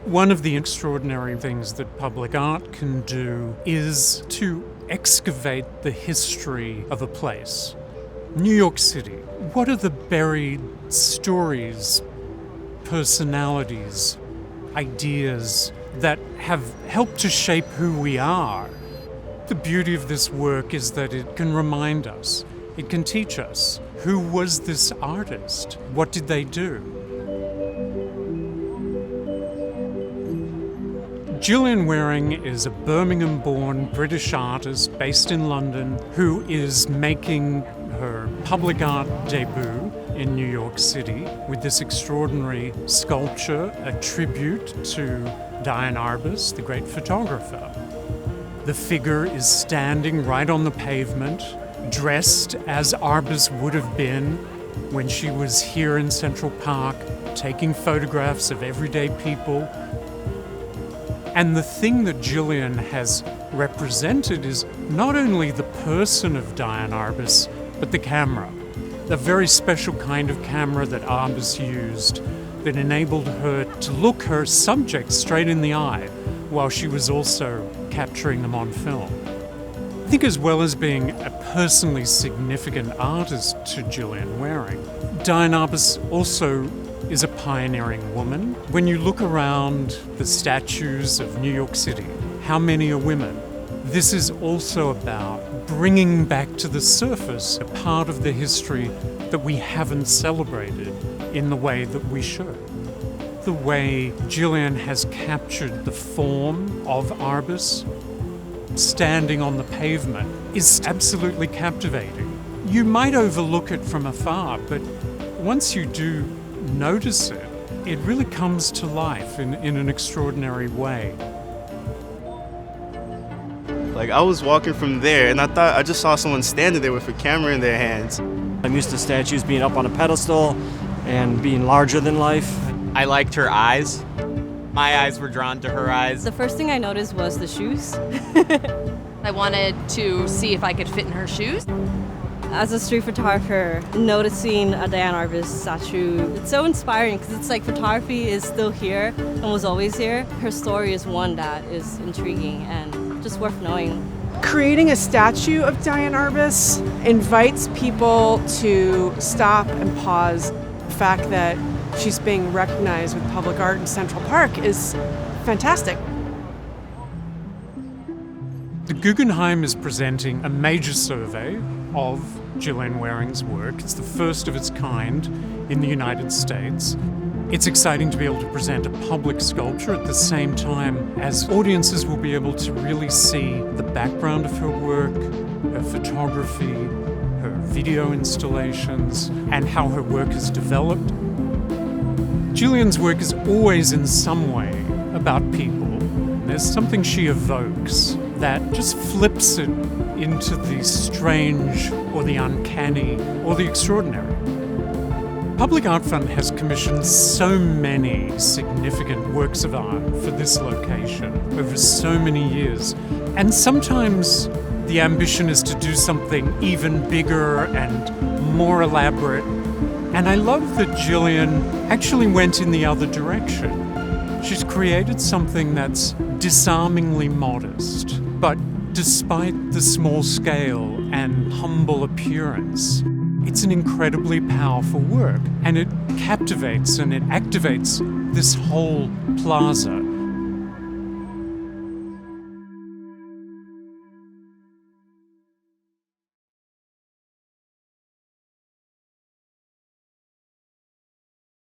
One of the extraordinary things that public art can do is to excavate the history of a place. New York City. What are the buried stories, personalities, ideas that have helped to shape who we are? The beauty of this work is that it can remind us, it can teach us, who was this artist? What did they do? Gillian Wearing is a Birmingham-born British artist based in London who is making her public art debut in New York City with this extraordinary sculpture, a tribute to Diane Arbus, the great photographer. The figure is standing right on the pavement, dressed as Arbus would have been when she was here in Central Park, taking photographs of everyday people. And the thing that Gillian has represented is not only the person of Diane Arbus, but the camera. A very special kind of camera that Arbus used that enabled her to look her subjects straight in the eye while she was also capturing them on film. I think as well as being a personally significant artist to Gillian Wearing, Diane Arbus also is a pioneering woman. When you look around the statues of New York City, how many are women? This is also about bringing back to the surface a part of the history that we haven't celebrated in the way that we should. The way Gillian has captured the form of Arbus standing on the pavement is absolutely captivating. You might overlook it from afar, but once you do notice it, it really comes to life in an extraordinary way. Like, I was walking from there and I just saw someone standing there with a camera in their hands. I'm used to statues being up on a pedestal and being larger than life. I liked her eyes. My eyes were drawn to her eyes. The first thing I noticed was the shoes. I wanted to see if I could fit in her shoes. As a street photographer, noticing a Diane Arbus statue, it's so inspiring because it's like photography is still here and was always here. Her story is one that is intriguing and just worth knowing. Creating a statue of Diane Arbus invites people to stop and pause. The fact that she's being recognized with public art in Central Park is fantastic. The Guggenheim is presenting a major survey of Gillian Wearing's work. It's the first of its kind in the United States. It's exciting to be able to present a public sculpture at the same time as audiences will be able to really see the background of her work, her photography, her video installations, and how her work has developed. Gillian's work is always in some way about people. There's something she evokes that just flips it into the strange or the uncanny or the extraordinary. Public Art Fund has commissioned so many significant works of art for this location over so many years. And sometimes the ambition is to do something even bigger and more elaborate. And I love that Gillian actually went in the other direction. She's created something that's disarmingly modest, but despite the small scale and humble appearance, it's an incredibly powerful work, and it captivates and it activates this whole plaza.